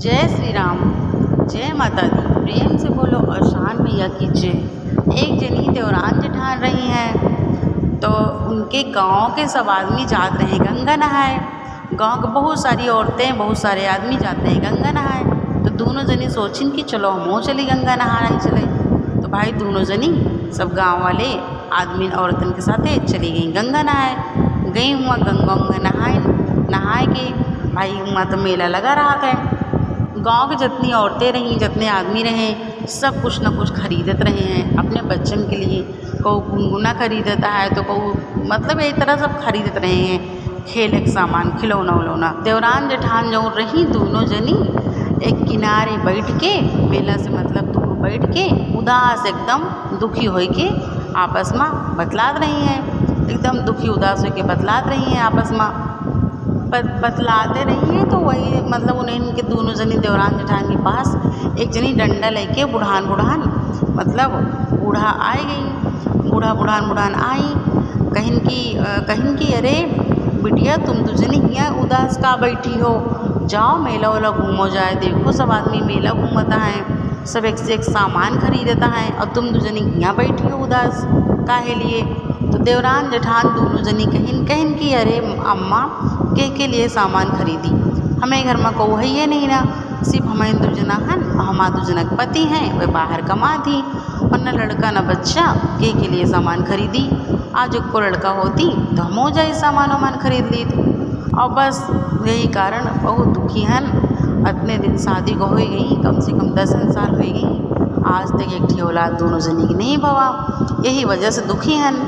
जय श्री राम। जय माता दी। प्रेम से बोलो और शान मैया की जय। एक जनी देवरान जेठान रही हैं तो उनके गांव के सब आदमी जाते रहे गंगा नहाए। गांव के बहुत सारी औरतें बहुत सारे आदमी जाते हैं गंगा नहाए। तो दोनों जनी सोचिन कि चलो हम चली गंगा नहाने चले। तो भाई दोनों जनी सब गांव वाले आदमी औरतन के साथ चली गई गंगा नहाए। गई हुआ गंगा नहाए के भाई वहाँ तो मेला लगा रहा था। गांव के जितनी औरतें रहीं जितने आदमी रहे सब कुछ न कुछ खरीदत रहे हैं अपने बच्चन के लिए। को गुनगुना खरीदता है तो को मतलब एक तरह सब खरीदत रहे हैं खेल के सामान खिलौना उलौना। देवरान जेठान जो रही दोनों जनी एक किनारे बैठ के मेला से मतलब दूर बैठ के उदास एकदम दुखी हो के आपस में बतलात रही हैं। एकदम दुखी उदास हो के बतलात रही हैं आपस में बतलाते रही हैं। तो वही मतलब उन्हें इनके दोनों जनी देवरान जेठान के पास एक जनी डंडा लेके बुढ़ान मतलब बूढ़ा आए गई। बुढ़ान आई कहिन की अरे बिटिया तुम तो जनी यहाँ उदास का बैठी हो, जाओ मेला वेला घूमो जाए। देखो सब आदमी मेला घूमता है सब एक से एक सामान खरीदता है और तुम तो जनी यहाँ बैठी हो उदास काहे लिए। तो देवरान जेठान दोनों जनी कहिन की अरे अम्मा के लिए सामान खरीदी हमें घर में को है नहीं ना, सिर्फ हमें दुजना हन हमारा दुजनक पति हैं वह बाहर कमा थी और न लड़का न बच्चा के लिए सामान खरीदी। आज को लड़का होती तो हम हो जाए सामान वामान खरीद ली और बस यही कारण बहुत दुखी हन। इतने दिन शादी को हो गई कम से कम 10 साल हो गई आज तक एक ठी औलाद दोनों जनी की नहीं भवा। यही वजह से दुखी हन।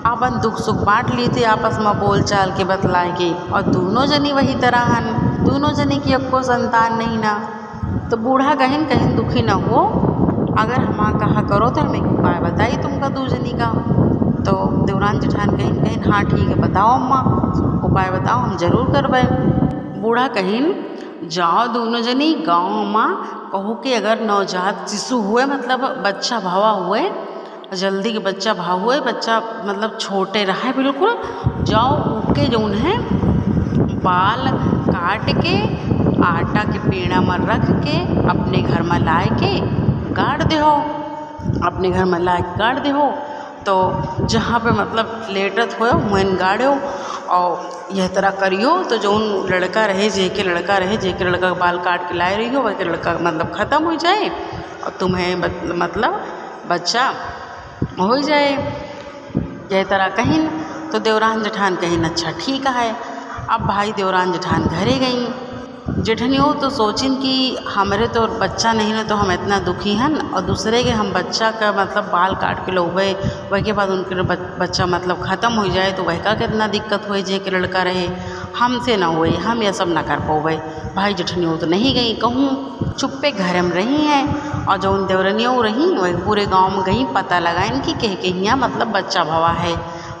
अपन दुख सुख बांट ली थी आपस में बोल चाल के बतलाए के और दोनों जनी वही तरह हन। दोनों जनी की अब को संतान नहीं ना। तो बूढ़ा कहिन दुखी न हो अगर हम कहा करो तो हमें उपाय बताई तुमका दो जनी का। तो देवरान जेठान कहिन हाँ ठीक है बताओ अम्मा उपाय बताओ हम जरूर करवाए। बूढ़ा कहिन जाओ दोनों जनी गाँव में कहो कि अगर नवजात शिशु हुए मतलब बच्चा भावा हुए जल्दी के बच्चा भाव हुए बच्चा मतलब छोटे रहे बिल्कुल, जाओ उनके जो है बाल काट के आटा के पेड़ा में रख के अपने घर में लाए के गाड़ दे हो। अपने घर में लाए गाड़ दे हो तो जहाँ पे मतलब लेटत हो वहीं गाड़ो और यह तरह करियो। तो जो लड़का रहे जेके लड़का का बाल काट के लाए रही हो वह लड़का मतलब ख़त्म हो जाए और तुम्हें मतलब बच्चा हो जाए। यह तरह कहिन तो देवरान जेठान कहिन अच्छा ठीक है। अब भाई देवरान जेठान घरे गई। जेठनियों तो सोचिन कि हमारे तो बच्चा नहीं है तो हम इतना दुखी हन और दूसरे के हम बच्चा का मतलब बाल काट के लोगे वह के बाद उनके बच्चा मतलब ख़त्म हो जाए तो वह का कितना दिक्कत हो जे कि लड़का रहे हमसे ना हुए हम यह सब ना कर पाओगे। भाई जेठनियों तो नहीं गई कहूँ चुप्पे घर में रही हैं और जो उन देवरनियों रही वही पूरे गांव में गई पता लगाइन कि कह यहाँ मतलब बच्चा भवा है।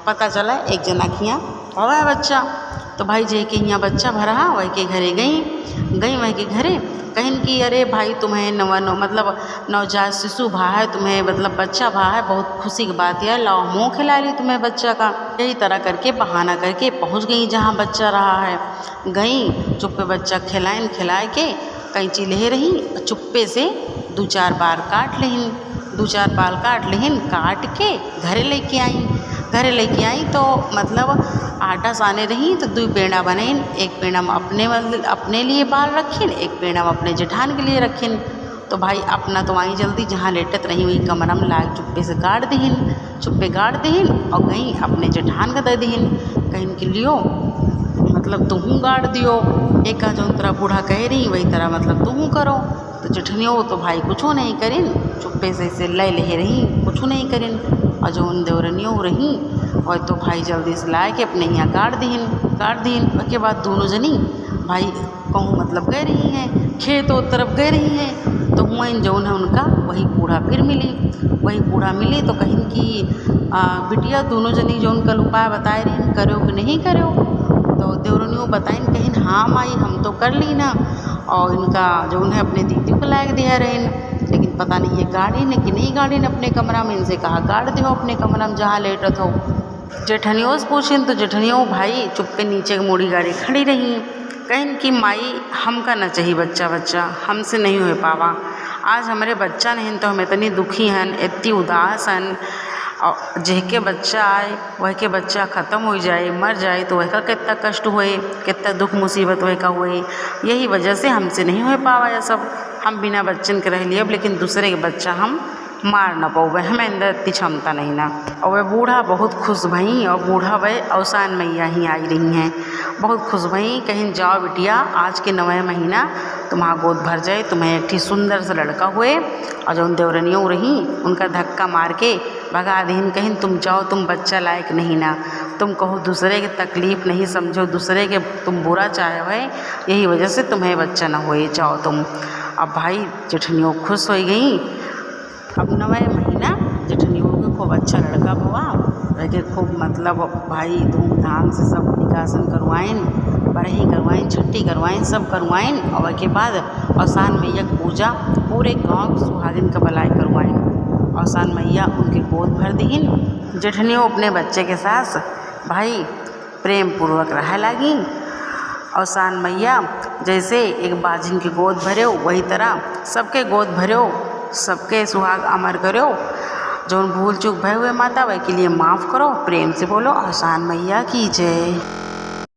पता चला एक जना के यहाँ भवा है बच्चा। तो भाई जे के यहाँ बच्चा भरा वही के घरे गई वही के घरे कहिन कि अरे भाई तुम्हें मतलब नवजात शिशु भा है तुम्हें मतलब बच्चा भा है बहुत खुशी की बात है लाओ मुँह खिला ली तुम्हें बच्चा का। यही तरह करके बहाना करके पहुँच गई जहाँ बच्चा रहा है। गई चुप्पे बच्चा खिलाए के कैंची ले रही चुप्पे से 2-4 बार काट लेहिन काट के घरे लेके आई तो मतलब आटा साने रही तो 2 पेड़ा बनाइन। एक पेड़ा में अपने लिए बाल रखिन एक पेड़ा में अपने जेठान के लिए रखिन। तो भाई अपना तो आई जल्दी जहाँ लेटत रही वही कमरा में लाग चुप्पे गाड़ दीन और गई अपने जेठान का दे दीन कहिन कि लियो मतलब तुम गाड़ दियो एक जो तरह बूढ़ा कह रही वही तरह मतलब तुम करो। तो जेठनियों तो भाई कुछ नहीं करिन चुप्पे से ले रही कुछ नहीं करिन और जो उन देवरनियों रही और तो भाई जल्दी से लाए के अपने यहाँ गाड़ दीन। उसके बाद दोनों जनी भाई कहूँ मतलब गए रही हैं खेत और तरफ गए रही हैं। तो वहीं जो है उनका वही बूढ़ा फिर मिली तो कहीं कि बिटिया दोनों जनी जो उनका उपाय बताए रही करो कि नहीं करो। तो देवरनियों बताइन कहिन हाँ माई हम तो कर ली ना और इनका जो उन्हें अपने दीदी को लायक दिया रहे लेकिन पता नहीं ये गाड़ी ने कि नहीं गाड़ी ने अपने कमरा में इनसे कहा गाड़ दो अपने कमरा में जहाँ लेटत हो। जेठनियों से पूछिन तो जेठनियों भाई चुप्पे नीचे मोड़ी गाड़ी खड़ी रही कहीं कि माई हमका न चाहिए बच्चा बच्चा, हमसे नहीं हो पावा। आज हमारे बच्चा नहीं तो हम इतनी दुखी हन, इतनी उदास हन। और जेके बच्चा आए वह के बच्चा ख़त्म हो जाए, मर जाए, तो वह का कितना कष्ट हुए, कितना दुख मुसीबत वह का हुए। यही वजह से हमसे नहीं हो पावा यह सब। हम बिना बच्चन के रह लिए, लेकिन दूसरे के बच्चा हम मार न पाओ, हमें अंदर इतनी क्षमता नहीं ना। और वह बूढ़ा बहुत खुश भई, और बूढ़ा वह अवसान मैया ही आई रही हैं, बहुत खुश भई। कहीं जाओ बिटिया, आज के 9वें महीना तुम्हारा गोद भर जाए, तुम्हें एक ठीक सुंदर सा लड़का हुए। और जो उन देवरनियों रही उनका धक्का मार के भगा दीन, कहीं तुम जाओ, तुम बच्चा लायक नहीं ना, तुम कहो दूसरे की तकलीफ़ नहीं समझो, दूसरे के तुम बुरा चाहे है, यही वजह से तुम्हें बच्चा न होए, जाओ तुम। अब भाई जेठनियों खुश हो गई। अब 9वें महीना जेठनियों के खूब अच्छा लड़का हुआ, वह खूब मतलब भाई धूमधाम से सब निकासन करवाइन, बरही करवाइन, छट्टी करवाइन, सब करवाइन। और के बाद अवसान मैया की पूजा पूरे गांव के सुहागिन का भलाई करवाइन। अवसान मैया उनके गोद भर दीन। जेठनियों अपने बच्चे के साथ भाई प्रेम पूर्वक रह लगी। अवसान मैया जैसे एक बाजिन के गोद भरो, वही तरह सबके गोद भरो, सबके सुहाग अमर करो। जो भूल चूक भय हुए माता वह के लिए माफ़ करो। प्रेम से बोलो अवसान मैया की जय।